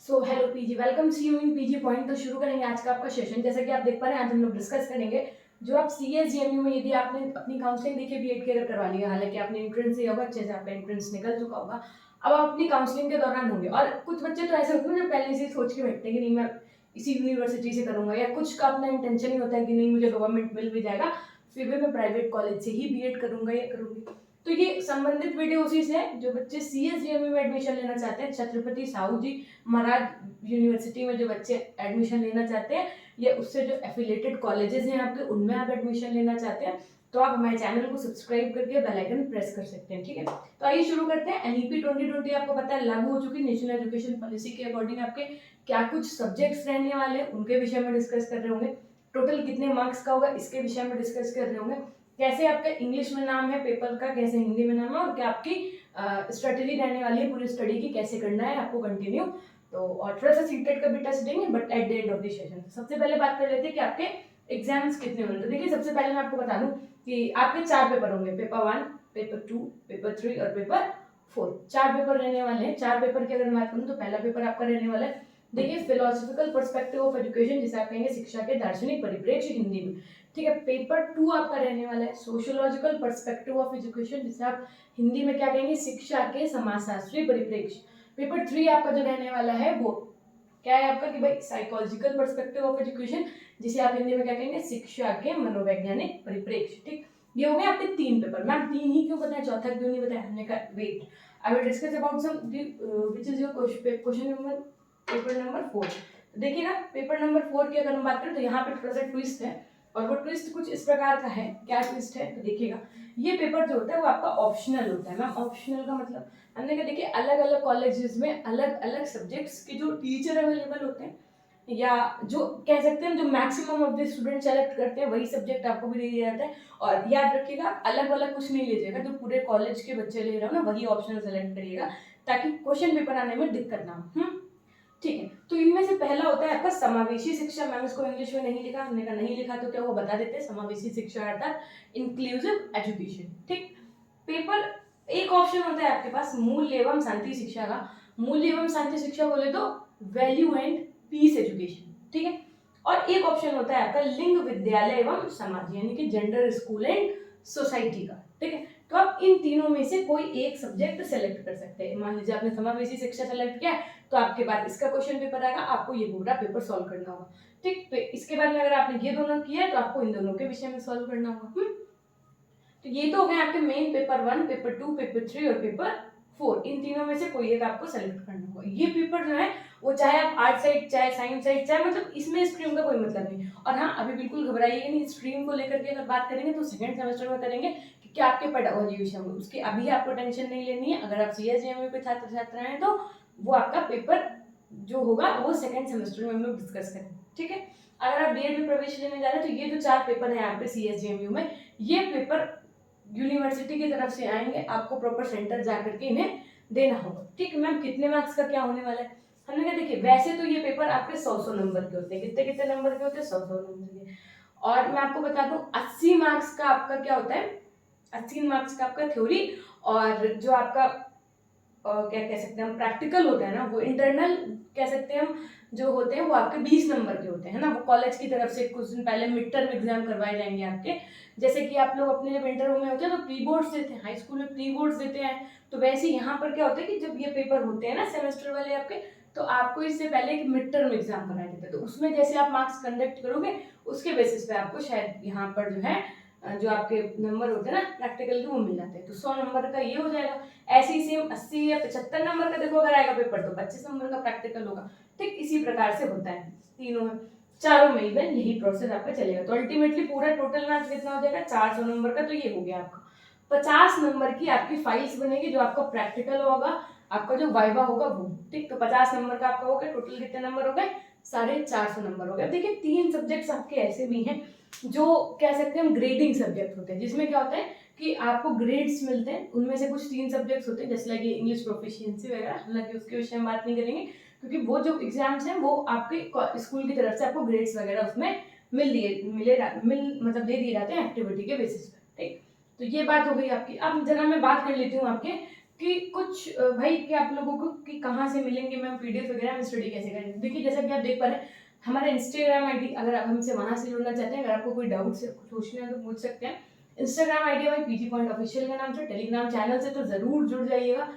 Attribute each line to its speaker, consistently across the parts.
Speaker 1: So hello PG, welcome see you in PG point. तो शुरू करेंगे आज का आपका सेशन। जैसा कि आप देख पा रहे हैं, आज हम लोग डिस्कस करेंगे जो आप CSGMU में यदि आपने अपनी काउंसलिंग देखी बीएड की अगर करवा लिया, हालांकि आपने एंट्रेंस दिया होगा, अच्छे से आपका एंट्रेंस निकल चुका होगा, अब आप अपनी काउंसलिंग के दौरान होंगे। और कुछ बच्चे तो ऐसे होते हैं जो पहले से सोच के बैठते हैं कि नहीं मैं इसी यूनिवर्सिटी से करूंगा, या कुछ का अपना इंटेंशन ही होता है कि नहीं मुझे गवर्नमेंट मिल भी जाएगा फिर भी मैं प्राइवेट कॉलेज से ही बीएड करूंगा या करूंगी। तो ये संबंधित वीडियो उसी से है जो बच्चे CSGMU में एडमिशन लेना चाहते हैं, छत्रपति साहू जी महाराज यूनिवर्सिटी में जो बच्चे एडमिशन लेना चाहते हैं, या उससे जो एफिलेटेड कॉलेजेस हैं आपके उनमें आप एडमिशन लेना चाहते हैं, तो आप हमारे चैनल को सब्सक्राइब करके बेल आइकन प्रेस कर सकते हैं। ठीक है, तो आइए शुरू करते हैं। एनईपी 2020 आपको पता है लागू हो चुकी। नेशनल एजुकेशन पॉलिसी के अकॉर्डिंग आपके क्या कुछ सब्जेक्ट्स रहने वाले हैं उनके विषय में डिस्कस कर रहे होंगे, टोटल कितने मार्क्स का होगा इसके विषय में डिस्कस कर रहे होंगे, कैसे आपका इंग्लिश में नाम है पेपर का, कैसे हिंदी में नाम है, और क्या आपकी स्ट्रेटेजी रहने वाली है पूरी स्टडी की, कैसे करना है आपको कंटिन्यू। तो और थोड़ा सा सीटेट का भी टेस्ट देंगे but at the end of the session. सबसे पहले बात कर लेते हैं कि आपके एग्जाम्स कितने होंगे। तो देखिए, सबसे पहले मैं आपको बता दूं कि आपके 4 पेपर होंगे, पेपर 1, पेपर 2, पेपर 3 और पेपर 4। 4 पेपर रहने वाले हैं। 4 पेपर की अगर मैं बात करूँ तो पहला पेपर आपका रहने वाला है, देखिए, फिलोसॉफिकल पर्सपेक्टिव ऑफ एजुकेशन, जिसे आप कहेंगे शिक्षा के दार्शनिक परिप्रेक्ष्य हिंदी में। ठीक है, पेपर 2 आपका रहने वाला है सोशियोलॉजिकल पर्सपेक्टिव ऑफ एजुकेशन, जिसे आप हिंदी में क्या कहेंगे, शिक्षा के समाजशास्त्रीय परिप्रेक्ष्य। पेपर 3 आपका जो रहने वाला है वो क्या है आपका कि भाई साइकोलॉजिकल पर्सपेक्टिव ऑफ एजुकेशन, जिसे आप हिंदी में क्या कहेंगे, शिक्षा के मनोवैज्ञानिक परिप्रेक्ष्य। ठीक, ये हो गए आपके 3 पेपर। मैम 3 ही क्यों बताया, चौथा क्यों नहीं बताया? हमने कहा wait, I will discuss about some which is your question number, paper number 4। देखिएगा, पेपर नंबर 4 की अगर हम बात करें तो यहाँ पे थोड़ा सा ट्विस्ट है, और वो ट्विस्ट कुछ इस प्रकार का है। क्या ट्विस्ट है तो देखिएगा, ये पेपर जो होता है वो आपका ऑप्शनल होता है। मैम ऑप्शनल का मतलब हमने कहा, देखिए अलग अलग कॉलेजेस में अलग अलग सब्जेक्ट्स के जो टीचर अवेलेबल होते हैं, या जो कह सकते हैं जो maximum of the student select करते हैं, वही सब्जेक्ट आपको भी दे दिया जाता है। और याद रखिएगा, अलग अलग कुछ नहीं लीजिएगा, जो पूरे कॉलेज के बच्चे ले रहे हो ना वही ऑप्शनल सेलेक्ट करिएगा, ताकि क्वेश्चन पेपर आने में दिक्कत ना हो। ठीक है, तो इनमें से पहला होता है आपका समावेशी शिक्षा। मैंने इसको इंग्लिश में नहीं लिखा, हमने कहा नहीं लिखा तो क्या वो बता देते हैं, समावेशी शिक्षा अर्थात इंक्लूसिव एजुकेशन। ठीक, पेपर एक ऑप्शन होता है आपके पास मूल्य एवं शांति शिक्षा का। मूल्य एवं शांति शिक्षा बोले तो वैल्यू एंड पीस एजुकेशन। ठीक है, और एक ऑप्शन होता है आपका लिंग विद्यालय एवं समाज, यानी कि जेंडर स्कूल एंड सोसाइटी का। ठीक है, तो आप इन तीनों में से कोई एक सब्जेक्ट सेलेक्ट कर सकते हैं। मान लीजिए आपने समावेशी शिक्षा सेलेक्ट किया, तो आपके बाद इसका क्वेश्चन पेपर आएगा, आपको ये पूरा पेपर सॉल्व करना होगा। ठीक, तो इसके बाद में अगर आपने ये दोनों किया तो आपको इन दोनों के विषय में सॉल्व करना होगा। तो ये तो हो गए आपके मेन पेपर 1, पेपर 2, पेपर 3 और पेपर 4। इन तीनों में से कोई एक आपको सेलेक्ट करना होगा। ये पेपर जो है वो चाहे आप आर्ट साइड, चाहे साइंस साइड, चाहे मतलब इसमें स्ट्रीम का कोई मतलब नहीं। और हाँ, अभी बिल्कुल घबराइए नहीं, स्ट्रीम को लेकर के अगर बात करेंगे तो सेकंड सेमेस्टर में करेंगे कि क्या आपके पेडागोजी विषय में, उसकी अभी आपको टेंशन नहीं लेनी है। अगर आप CSGMU के छात्र छात्रा हैं तो वो आपका पेपर जो होगा वो सेकंड सेमेस्टर में हम लोग डिस्कस करेंगे। ठीक है, अगर आप बीएड में प्रवेश लेने जा रहे हैं तो ये जो 4 पेपर है यहाँ पे CSGMU में, ये पेपर यूनिवर्सिटी की तरफ से आएंगे, आपको प्रॉपर सेंटर जाकर के इन्हें देना होगा। ठीक है मैम, कितने मार्क्स का क्या होने वाला है? हमने कहा देखिए, वैसे तो ये पेपर आपके 100 नंबर के होते हैं। कितने कितने नंबर के होते हैं? 100 नंबर के। और मैं आपको बता दूं 80 मार्क्स का आपका क्या होता है, 80 मार्क्स का आपका थ्योरी, और जो आपका क्या कह सकते हैं हम, प्रैक्टिकल होता है ना, वो इंटरनल कह सकते हैं हम, जो होते हैं वो आपके 20 नंबर के होते हैं ना। वो कॉलेज की तरफ से कुछ दिन पहले मिड टर्म एग्जाम करवाए जाएंगे आपके। जैसे कि आप लोग अपने जब इंटर में होते हैं तो प्री बोर्ड्स देते हैं, हाई स्कूल में प्री बोर्ड्स देते हैं, तो वैसे यहाँ पर क्या होता है कि जब ये पेपर होते हैं ना सेमेस्टर वाले आपके, तो आपको इससे पहले एक मिड टर्म एग्जाम कराया जाता है। तो उसमें जैसे आप मार्क्स कंडक्ट करोगे उसके बेसिस पे आपको शायद यहाँ पर जो है जो आपके नंबर होते हैं ना प्रैक्टिकल के, वो मिल जाते हैं। तो 100 नंबर का ये हो जाएगा। ऐसे ही सेम 80 या 75 नंबर का देखो अगर आएगा पेपर तो 25 नंबर का प्रैक्टिकल होगा। ठीक, इसी प्रकार से होता है तीनों में, चारों में इवन यही प्रोसेस आपका चलेगा। तो अल्टीमेटली पूरा टोटल मार्क्स कितना हो जाएगा? 400 नंबर का। तो ये हो गया आपका 50 नंबर की आपकी फाइल्स बनेगी, जो आपका प्रैक्टिकल होगा, आपका जो वाइवा होगा वो। ठीक, तो 50 नंबर का आपका हो गया। टोटल कितने नंबर हो गए? 450 नंबर हो गए। अब देखिए 3 सब्जेक्ट्स आपके ऐसे भी हैं जो कह सकते हैं हम ग्रेडिंग सब्जेक्ट होते हैं, जिसमें क्या होता है कि आपको ग्रेड्स मिलते हैं। उनमें से कुछ 3 सब्जेक्ट्स होते हैं, जैसे लगे इंग्लिश प्रोफिशिएंसी वगैरह, हालांकि उसके विषय में बात नहीं करेंगे क्योंकि वो जो एग्जाम्स हैं वो आपके स्कूल की तरफ से आपको ग्रेड्स वगैरह उसमें मतलब दे दिए जाते हैं एक्टिविटी के बेसिस पे। ठीक, तो ये बात हो गई आपकी। अब जरा मैं बात कर लेती हूँ आपके कि कुछ भाई कि आप लोगों को कि कहाँ से मिलेंगे मैम पीडीएफ वगैरह, हम स्टडी कैसे करें। देखिए जैसा कि आप देख पा रहे हैं हमारा इंस्टाग्राम आईडी, अगर आप हमसे वहाँ से जुड़ना चाहते हैं, अगर आपको कोई डाउट से पूछना है तो पूछ सकते हैं। इंस्टाग्राम आईडी हमारी पीजी पॉइंट ऑफिशियल के नाम से, टेलीग्राम चैनल से तो ज़रूर जुड़ जाइएगा।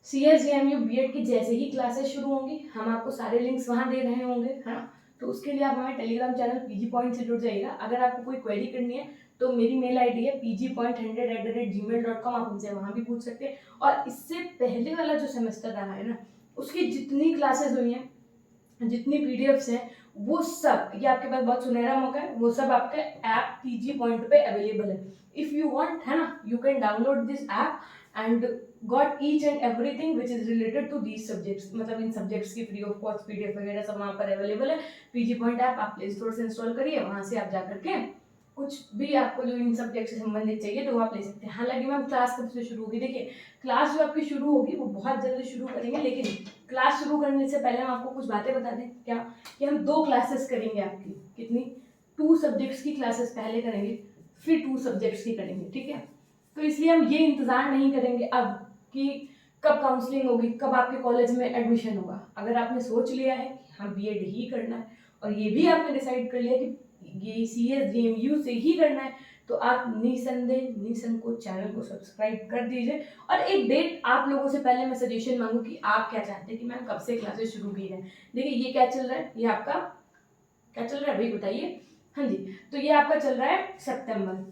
Speaker 1: CSJMU बीएड की जैसे ही क्लासेस शुरू होंगी हम आपको सारे लिंक्स वहाँ दे रहे होंगे, है ना। तो उसके लिए आप हमारे टेलीग्राम चैनल पीजी पॉइंट से जुड़ जाइएगा। अगर आपको कोई क्वेरी करनी है तो मेरी मेल आईडी है pgpoint100@gmail.com, आप हमसे वहाँ भी पूछ सकते हैं। और इससे पहले वाला जो सेमेस्टर रहा है ना, उसकी जितनी क्लासेस हुई हैं, जितनी पीडीएफ्स हैं, वो सब, ये आपके पास बहुत सुनहरा मौका है, वो सब आपके ऐप पीजी पॉइंट पे अवेलेबल है। इफ यू वांट, है ना, you can download this app and got each and everything which is related to these subjects, मतलब इन सब्जेक्ट्स की फ्री ऑफ कॉस्ट पीडीएफ वगैरह सब वहाँ पर अवेलेबल है। पीजी पॉइंट ऐप आप प्ले स्टोर से इंस्टॉल करिए, वहाँ से आप जाकर के कुछ भी आपको जो इन सब्जेक्ट से संबंधित चाहिए तो वो आप ले सकते हैं। हालांकि मैम क्लास कब से शुरू होगी, देखिए क्लास जो आपकी शुरू होगी वो बहुत जल्दी शुरू करेंगे, लेकिन क्लास शुरू करने से पहले हम आपको कुछ बातें बता दें क्या, कि हम 2 क्लासेस करेंगे आपकी, कितनी, 2 सब्जेक्ट्स की क्लासेस पहले करेंगे, फिर 2 सब्जेक्ट्स की करेंगे, ठीक है। तो इसलिए हम ये इंतज़ार नहीं करेंगे अब कि कब काउंसलिंग होगी, कब आपके कॉलेज में एडमिशन होगा। अगर आपने सोच लिया है कि हाँ बीएड ही करना है, और ये भी आपने डिसाइड कर लिया कि ये CSJMU से ही करना है, तो आप निसंदेह निसंकोच चैनल को सब्सक्राइब कर दीजिए। और एक डेट आप लोगों से पहले मैं सजेशन मांगू कि आप क्या चाहते हैं कि मैम कब से क्लासेस शुरू की है। देखिए ये क्या चल रहा है, ये आपका क्या चल रहा है भाई बताइए। हाँ जी, तो ये आपका चल रहा है सितंबर,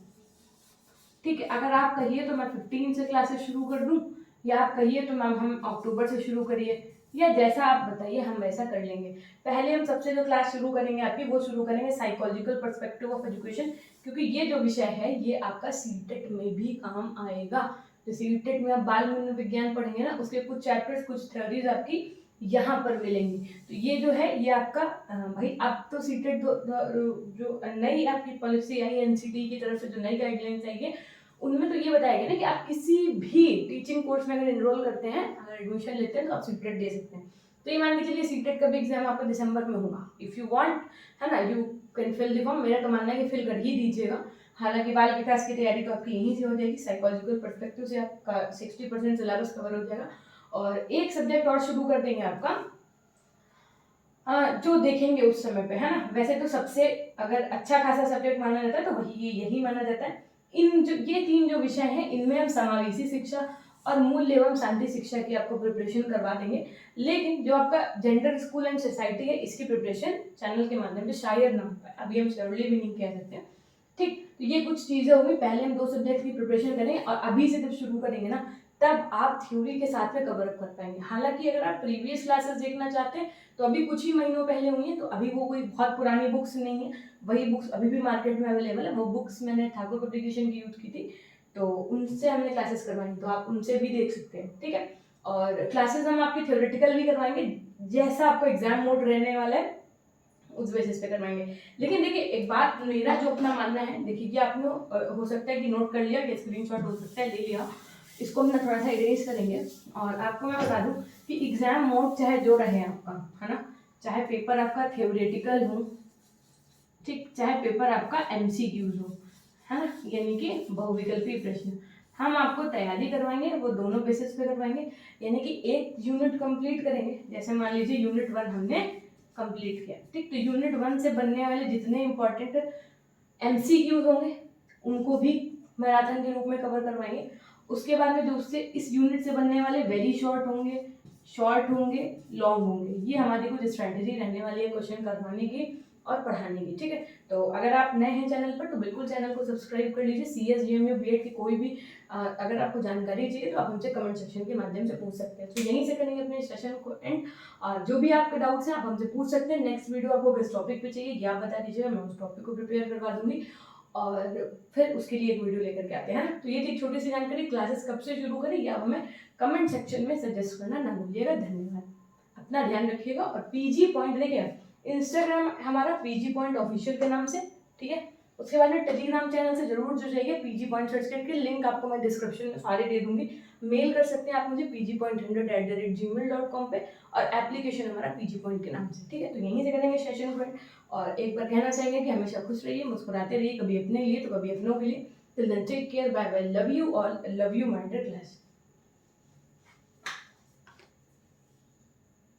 Speaker 1: ठीक है। अगर आप कहिए तो मैं 15 से क्लासेस शुरू कर दूं, या आप कहिए तो मैम हम अक्टूबर से शुरू करिए, या जैसा आप बताइए हम वैसा कर लेंगे। पहले हम सबसे जो क्लास शुरू करेंगे आपकी, वो शुरू करेंगे साइकोलॉजिकल पर्सपेक्टिव ऑफ एजुकेशन, क्योंकि ये जो विषय है ये आपका सीटेट में भी काम आएगा। तो सीटेट में आप बाल मनोविज्ञान पढ़ेंगे ना, उसके कुछ चैप्टर्स, कुछ थ्योरीज आपकी यहाँ पर मिलेंगी। तो ये जो है ये आपका भाई अब तो सीटेट जो नई आपकी पॉलिसी आई एनसीटी की तरफ से, जो नई गाइडलाइंस आई है, उनमें तो ये बताया गया ना कि आप किसी भी टीचिंग कोर्स में अगर एनरोल करते हैं, अगर एडमिशन लेते हैं तो आप सीटेट दे सकते हैं। तो ये मान के चलिए सीटेट का भी एग्जाम आपका दिसंबर में होगा। इफ़ यू वांट, है ना, you can fill the form. मेरा तो मानना है कि फिल कर ही दीजिएगा। हालांकि बाल विकास की तैयारी तो आपकी यहीं से हो जाएगी, साइकोलॉजिकल पर्सपेक्टिव से आपका 60% सिलेबस कवर हो जाएगा। और एक सब्जेक्ट और शुरू कर देंगे आपका, जो देखेंगे उस समय पे, है ना। वैसे तो सबसे अगर अच्छा खासा सब्जेक्ट माना जाता है तो वही यही माना जाता है। इन जो ये 3 जो विषय हैं, इनमें हम समावेशी शिक्षा और मूल्य एवं शांति शिक्षा की आपको प्रिपरेशन करवा देंगे। लेकिन जो आपका जेंडर स्कूल एंड सोसाइटी है, इसकी प्रिपरेशन चैनल के माध्यम से शायद ना हो पाए, अभी हम श्योरली भी नहीं कह सकते। ठीक, तो ये कुछ चीज़ें होंगी। पहले हम 2 सब्जेक्ट की प्रिपरेशन करेंगे, और अभी से जब शुरू करेंगे ना, तब आप थ्योरी के साथ में कवर अप कर पाएंगे। हालांकि अगर आप प्रीवियस क्लासेस देखना चाहते हैं तो अभी कुछ ही महीनों पहले हुई है, तो अभी वो कोई बहुत पुरानी बुक्स नहीं है, वही बुक्स अभी भी मार्केट में अवेलेबल है। वो बुक्स मैंने ठाकुर पब्लिकेशन की यूज की थी, तो उनसे हमने क्लासेस करवाई, तो आप उनसे भी देख सकते हैं, ठीक है। और क्लासेस हम आपकी थ्योरेटिकल भी करवाएंगे, जैसा आपको एग्जाम मोड रहने वाला है उस बेसिस पे करवाएंगे। लेकिन देखिए एक बात, मेरा जो अपना मानना है, देखिए कि आपने हो सकता है कि नोट कर लिया, कि स्क्रीनशॉट हो सकता है ले लिया, इसको हम ना थोड़ा सा इरेज करेंगे। और आपको मैं बता दूं कि एग्जाम मोड चाहे जो रहे आपका, है ना, चाहे पेपर आपका थ्योरेटिकल हो, ठीक, चाहे पेपर आपका MCQs हो, है ना, यानी कि बहुविकल्पी प्रश्न, हम आपको तैयारी करवाएंगे, वो दोनों बेसिस पे करवाएंगे। यानी कि एक यूनिट कंप्लीट करेंगे, जैसे मान लीजिए यूनिट 1 हमने कंप्लीट किया, ठीक, तो यूनिट 1 से बनने वाले जितने इंपॉर्टेंट MCQs होंगे उनको भी मैराथन के रूप में कवर करवाएंगे। उसके बाद में जो उससे इस यूनिट से बनने वाले वेरी शॉर्ट होंगे, लॉन्ग होंगे, ये हमारी कुछ स्ट्रैटेजी रहने वाली है क्वेश्चन करवाने की और पढ़ाने की, ठीक है। तो अगर आप नए हैं चैनल पर तो बिल्कुल चैनल को सब्सक्राइब कर लीजिए। CSJMU बीएड की कोई भी अगर आपको जानकारी चाहिए तो आप हमसे कमेंट सेक्शन के माध्यम से पूछ सकते हैं। तो यहीं से करेंगे अपने सेशन को एंड, और जो भी आपके डाउट्स हैं आप हमसे पूछ सकते हैं। नेक्स्ट वीडियो आपको किस टॉपिक पे चाहिए ये आप बता दीजिएगा, मैं उस टॉपिक को प्रिपेयर करवा दूंगी, और फिर उसके लिए एक वीडियो लेकर के आते हैं ना। तो ये थी छोटी सी जानकारी, क्लासेस कब से शुरू करें ये आप हमें कमेंट सेक्शन में सजेस्ट करना ना भूलिएगा। धन्यवाद, अपना ध्यान रखिएगा। और पीजी पॉइंट देखिए, इंस्टाग्राम हमारा पीजी पॉइंट ऑफिशियल के नाम से, ठीक है। उसके बाद में टेलीग्राम चैनल से जरूर जुड़ जाइए, पीजी पॉइंट सर्च करके, लिंक आपको मैं डिस्क्रिप्शन में सारे दे दूंगी। मेल कर सकते हैं आप मुझे pgpoint100@gmail.com पे, और एप्लीकेशन हमारा पीजी पॉइंट के नाम से, ठीक है। तो यहीं से करेंगे सेशन को। और एक बार कहना चाहेंगे कि हमेशा खुश रहिए, मुस्कुराते रहिए, कभी अपने लिए तो कभी अपनों के लिए। Till then take care, bye bye, love you all, love you my dear class.